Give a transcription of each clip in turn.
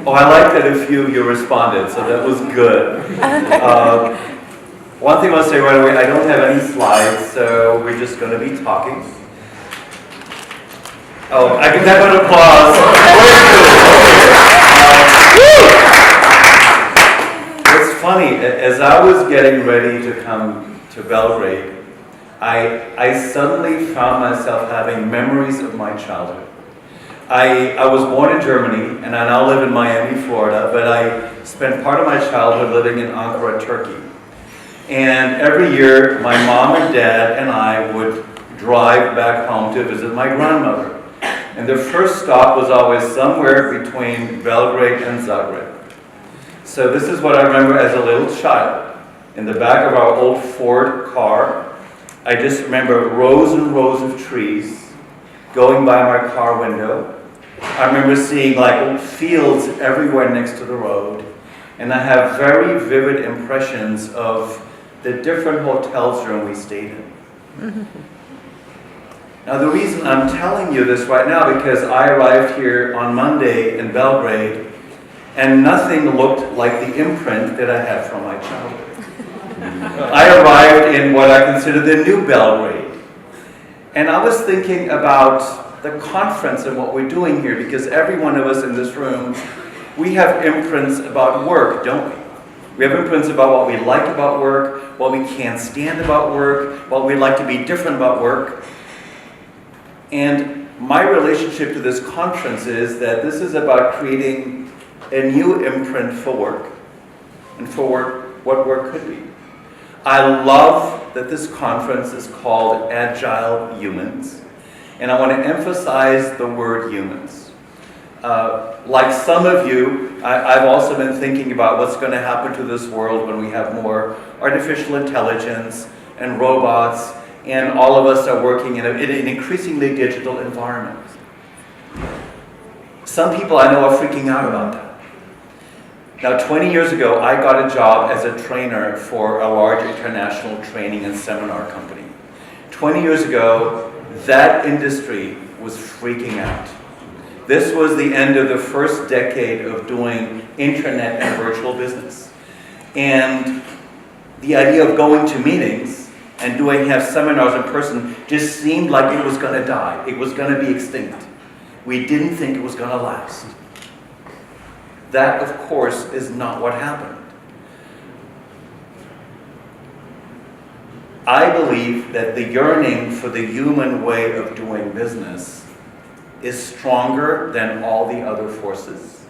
Oh, I like that a few of you responded, so that was good. One thing I'll say right away, I don't have any slides, so we're just going to be talking. Oh, I can have an applause. It's funny, as I was getting ready to come to Belgrade, I suddenly found myself having memories of my childhood. I was born in Germany, and I now live in Miami, Florida, but I spent part of my childhood living in Ankara, Turkey. And every year, my mom and dad and I would drive back home to visit my grandmother. And the first stop was always somewhere between Belgrade and Zagreb. So this is what I remember as a little child. In the back of our old Ford car, I just remember rows and rows of trees going by my car window. I remember seeing like fields everywhere next to the road. And I have very vivid impressions of the different hotels room we stayed in. Now the reason I'm telling you this right now, because I arrived here on Monday in Belgrade, and nothing looked like the imprint that I had from my childhood. I arrived in what I consider the new Belgrade. And I was thinking about the conference and what we're doing here, because every one of us in this room, we have imprints about work, don't we? We have imprints about what we like about work, what we can't stand about work, what we'd like to be different about work. And my relationship to this conference is that this is about creating a new imprint for work and for what work could be. I love that this conference is called Agile Humans, and I want to emphasize the word humans. Like some of you, I've also been thinking about what's going to happen to this world when we have more artificial intelligence and robots, and all of us are working in an increasingly digital environment. Some people I know are freaking out about that. Now, 20 years ago, I got a job as a trainer for a large international training and seminar company. 20 years ago, that industry was freaking out. This was the end of the first decade of doing internet and virtual business. And the idea of going to meetings and have seminars in person just seemed like it was going to die. It was going to be extinct. We didn't think it was going to last. That, of course, is not what happened. I believe that the yearning for the human way of doing business is stronger than all the other forces.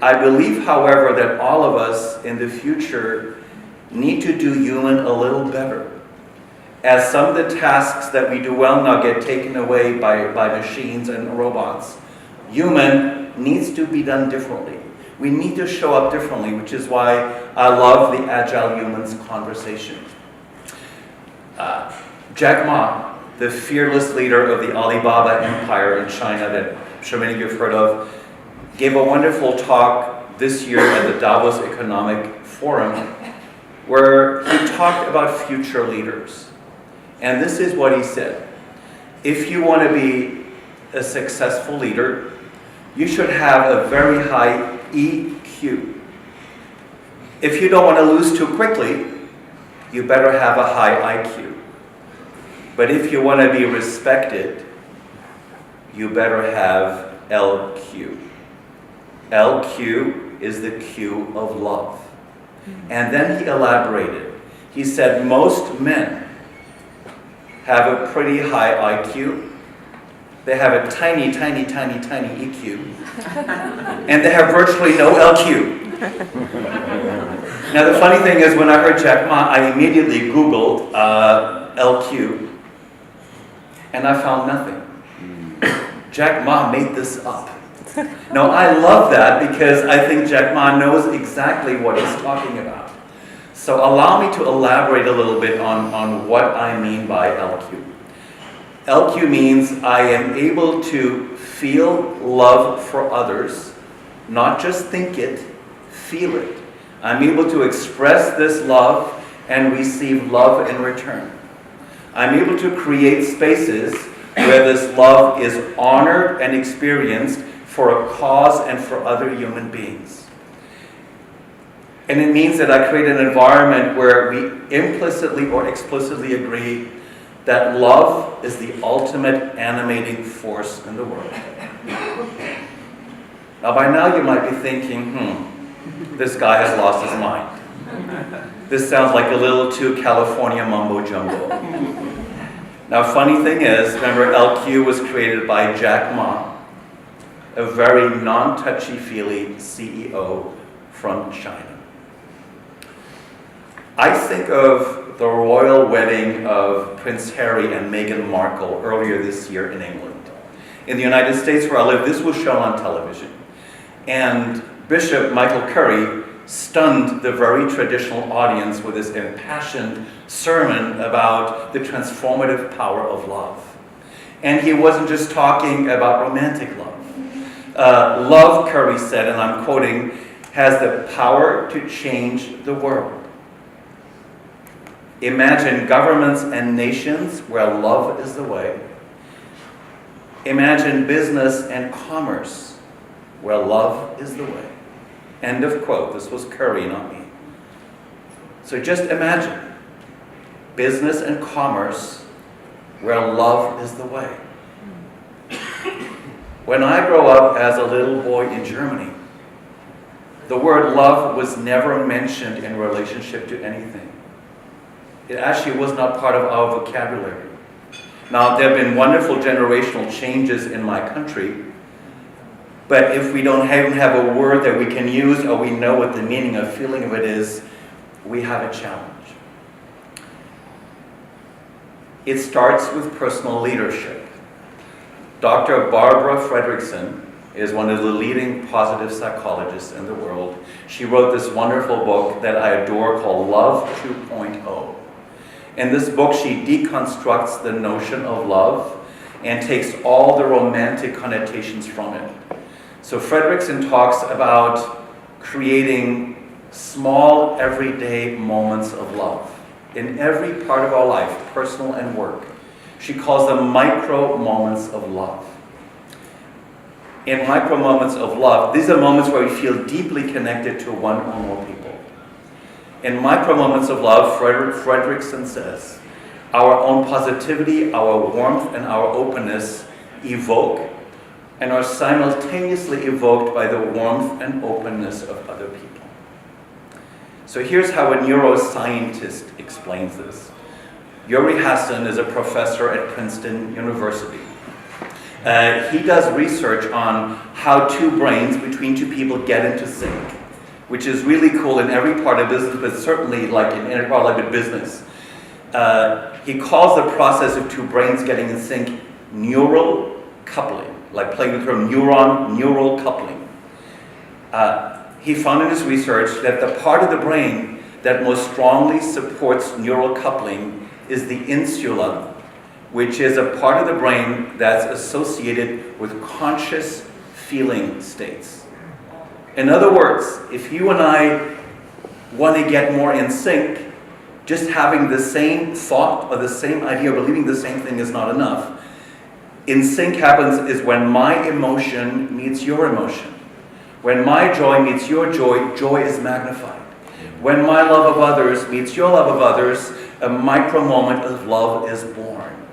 I believe, however, that all of us in the future need to do human a little better, as some of the tasks that we do well now get taken away by machines and robots. Human needs to be done differently. We need to show up differently, which is why I love the Agile Humans conversation. Jack Ma, the fearless leader of the Alibaba empire in China that I'm sure many of you have heard of, gave a wonderful talk this year at the Davos Economic Forum where he talked about future leaders. And this is what he said. If you want to be a successful leader, you should have a very high EQ. If you don't want to lose too quickly, you better have a high IQ. But if you want to be respected, you better have LQ. LQ is the Q of love. And then he elaborated. He said most men have a pretty high IQ. They have a tiny, tiny, tiny, tiny EQ. And they have virtually no LQ. Now the funny thing is, when I heard Jack Ma, I immediately Googled LQ. And I found nothing. Jack Ma made this up. Now I love that because I think Jack Ma knows exactly what he's talking about. So allow me to elaborate a little bit on what I mean by LQ. LQ means I am able to feel love for others, not just think it, feel it. I'm able to express this love and receive love in return. I'm able to create spaces where this love is honored and experienced for a cause and for other human beings. And it means that I create an environment where we implicitly or explicitly agree that love is the ultimate animating force in the world. Now by now you might be thinking, this guy has lost his mind. This sounds like a little too California mumbo jumbo. Now funny thing is, remember LQ was created by Jack Ma, a very non-touchy-feely CEO from China. I think of the royal wedding of Prince Harry and Meghan Markle earlier this year in England. In the United States where I live, this was shown on television. And Bishop Michael Curry stunned the very traditional audience with his impassioned sermon about the transformative power of love. And he wasn't just talking about romantic love. Love, Curry said, and I'm quoting, has the power to change the world. Imagine governments and nations where love is the way. Imagine business and commerce where love is the way. End of quote. This was Curry, not me. So just imagine business and commerce where love is the way. When I grew up as a little boy in Germany, the word love was never mentioned in relationship to anything. It actually was not part of our vocabulary. Now, there have been wonderful generational changes in my country, but if we don't even have a word that we can use or we know what the meaning or feeling of it is, we have a challenge. It starts with personal leadership. Dr. Barbara Fredrickson is one of the leading positive psychologists in the world. She wrote this wonderful book that I adore called Love 2.0. In this book, she deconstructs the notion of love and takes all the romantic connotations from it. So Fredrickson talks about creating small, everyday moments of love in every part of our life, personal and work. She calls them micro moments of love. In micro moments of love, these are moments where we feel deeply connected to one or more people. In micro moments of love, Fredrickson says, our own positivity, our warmth, and our openness evoke and are simultaneously evoked by the warmth and openness of other people. So here's how a neuroscientist explains this. Yuri Hassan is a professor at Princeton University. He does research on how two brains between two people get into sync, which is really cool in every part of business, but certainly like in any part of business. He calls the process of two brains getting in sync neural coupling, like playing the term neural coupling. He found in his research that the part of the brain that most strongly supports neural coupling is the insula, which is a part of the brain that's associated with conscious feeling states. In other words, if you and I want to get more in sync, just having the same thought or the same idea or believing the same thing is not enough. In sync happens is when my emotion meets your emotion. When my joy meets your joy, joy is magnified. When my love of others meets your love of others, a micro moment of love is born.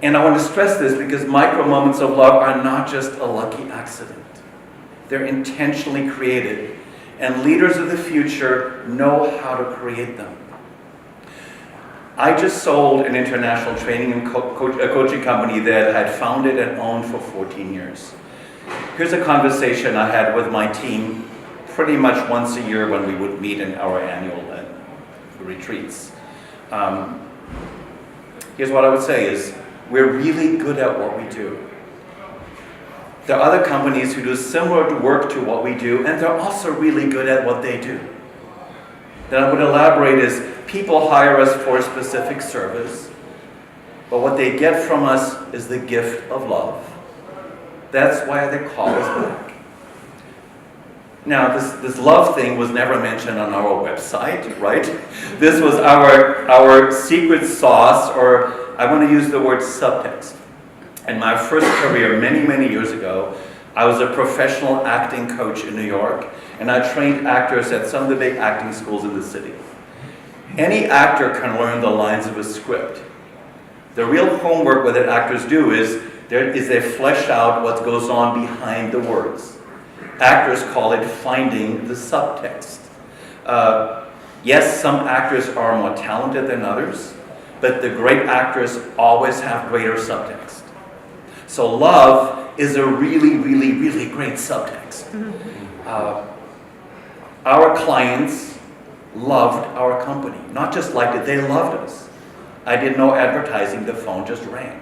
And I want to stress this because micro moments of love are not just a lucky accident. They're intentionally created, and leaders of the future know how to create them. I just sold an international training and coaching company that I had founded and owned for 14 years. Here's a conversation I had with my team pretty much once a year when we would meet in our annual retreats. Here's what I would say is, we're really good at what we do. There are other companies who do similar work to what we do, and they're also really good at what they do. Then I would elaborate is, people hire us for a specific service, but what they get from us is the gift of love. That's why they call us back. Now, this love thing was never mentioned on our website, right? This was our secret sauce, or I want to use the word subtext. In my first career, many, many years ago, I was a professional acting coach in New York, and I trained actors at some of the big acting schools in the city. Any actor can learn the lines of a script. The real homework what that actors do is they flesh out what goes on behind the words. Actors call it finding the subtext. Yes, some actors are more talented than others, but the great actors always have greater subtext. So love is a really, really, really great subtext. Our clients loved our company. Not just liked it, they loved us. I did no advertising, the phone just rang.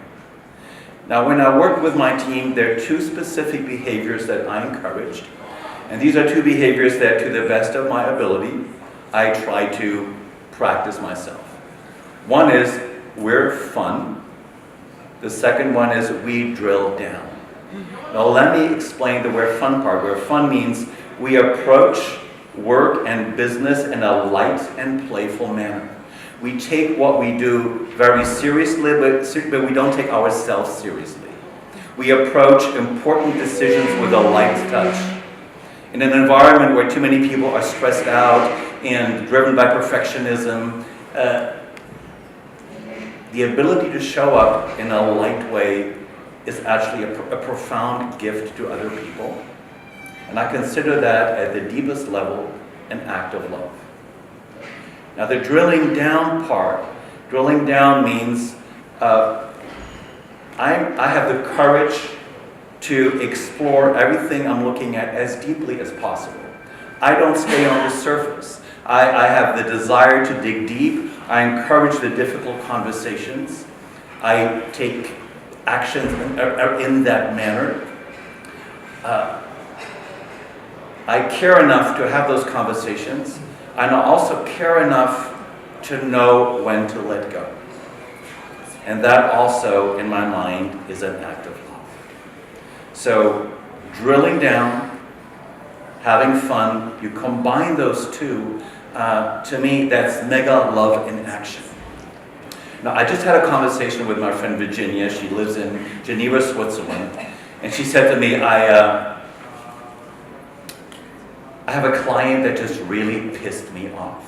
Now when I worked with my team, there are two specific behaviors that I encouraged. And these are two behaviors that, to the best of my ability, I try to practice myself. One is, we're fun. The second one is, we drill down. Now let me explain the we're fun part. Where fun means we approach work and business in a light and playful manner. We take what we do very seriously, but we don't take ourselves seriously. We approach important decisions with a light touch. In an environment where too many people are stressed out and driven by perfectionism, the ability to show up in a light way is actually a profound gift to other people. And I consider that at the deepest level an act of love. Now the drilling down part, drilling down means I have the courage to explore everything I'm looking at as deeply as possible. I don't stay on the surface. I have the desire to dig deep. I encourage the difficult conversations. I take actions in that manner. I care enough to have those conversations, and I also care enough to know when to let go. And that also, in my mind, is an act of love. So, drilling down, having fun, you combine those two, to me, that's mega love in action. Now, I just had a conversation with my friend Virginia. She lives in Geneva, Switzerland. And she said to me, I have a client that just really pissed me off.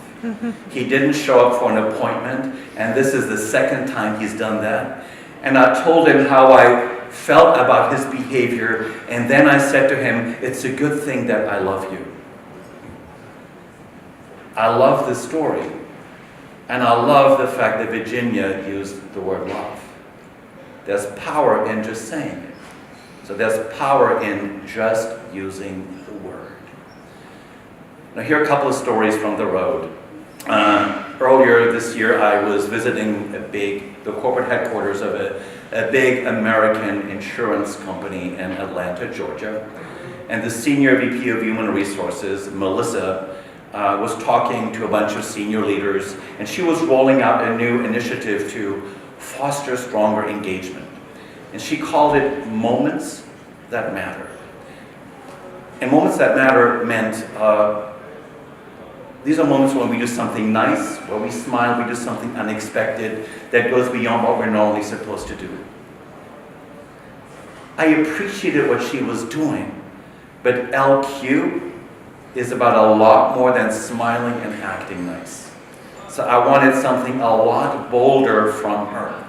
He didn't show up for an appointment, and this is the second time he's done that. And I told him how I felt about his behavior, and then I said to him, it's a good thing that I love you. I love this story, and I love the fact that Virginia used the word love. There's power in just saying it. So there's power in just using the word. Now here are a couple of stories from the road. Earlier this year, I was visiting the corporate headquarters of a big American insurance company in Atlanta, Georgia. And the senior VP of Human Resources, Melissa, was talking to a bunch of senior leaders, and she was rolling out a new initiative to foster stronger engagement. And she called it Moments That Matter. And Moments That Matter meant these are moments when we do something nice, where we smile, we do something unexpected that goes beyond what we're normally supposed to do. I appreciated what she was doing, but LQ is about a lot more than smiling and acting nice. So I wanted something a lot bolder from her.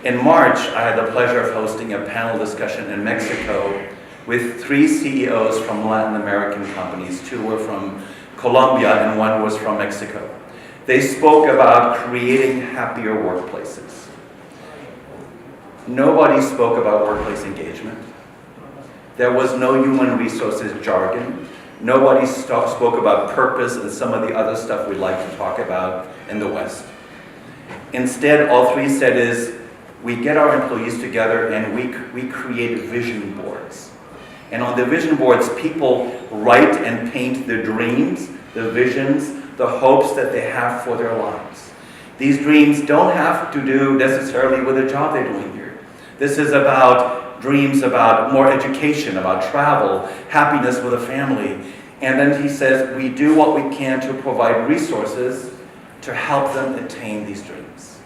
In March, I had the pleasure of hosting a panel discussion in Mexico with 3 CEOs from Latin American companies. 2 were from Colombia and 1 was from Mexico. They spoke about creating happier workplaces. Nobody spoke about workplace engagement. There was no human resources jargon. Nobody spoke about purpose and some of the other stuff we like to talk about in the West. Instead, all 3 said is, we get our employees together and we create vision boards. And on the vision boards, people write and paint the dreams, the visions, the hopes that they have for their lives. These dreams don't have to do necessarily with the job they're doing here. This is about dreams about more education, about travel, happiness with a family. And then he says, we do what we can to provide resources to help them attain these dreams.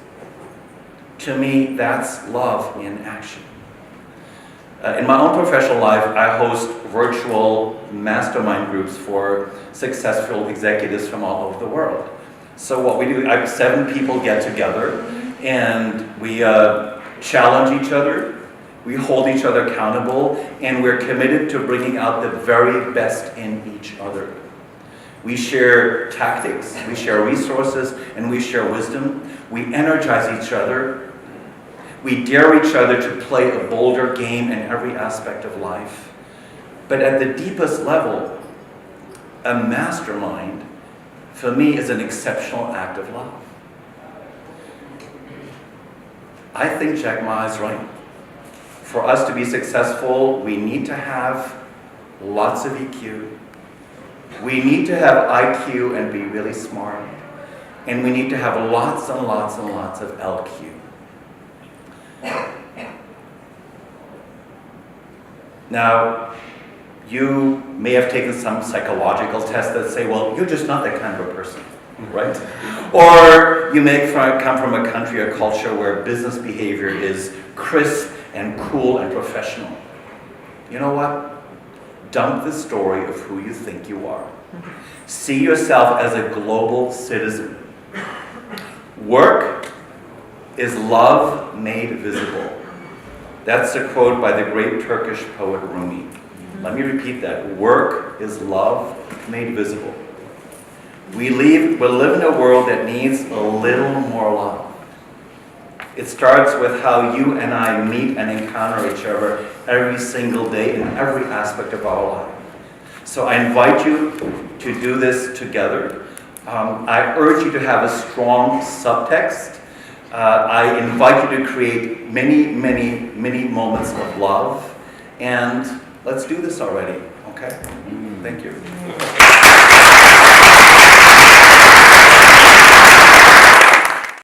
To me, that's love in action. In my own professional life, I host virtual mastermind groups for successful executives from all over the world. So what we do, 7 people get together and we challenge each other, we hold each other accountable, and we're committed to bringing out the very best in each other. We share tactics, we share resources, and we share wisdom. We energize each other. We dare each other to play a bolder game in every aspect of life. But at the deepest level, a mastermind, for me, is an exceptional act of love. I think Jack Ma is right. For us to be successful, we need to have lots of EQ. We need to have IQ and be really smart. And we need to have lots and lots and lots of LQ. Now, you may have taken some psychological tests that say, well, you're just not that kind of a person, right? Or you may come from a country or culture where business behavior is crisp and cool and professional. You know what? Dump the story of who you think you are. See yourself as a global citizen. Work is love made visible. That's a quote by the great Turkish poet Rumi. Let me repeat that. Work is love made visible. We live in a world that needs a little more love. It starts with how you and I meet and encounter each other every single day in every aspect of our life. So I invite you to do this together. I urge you to have a strong subtext. I invite you to create many, many, many moments of love. And let's do this already, okay? Thank you.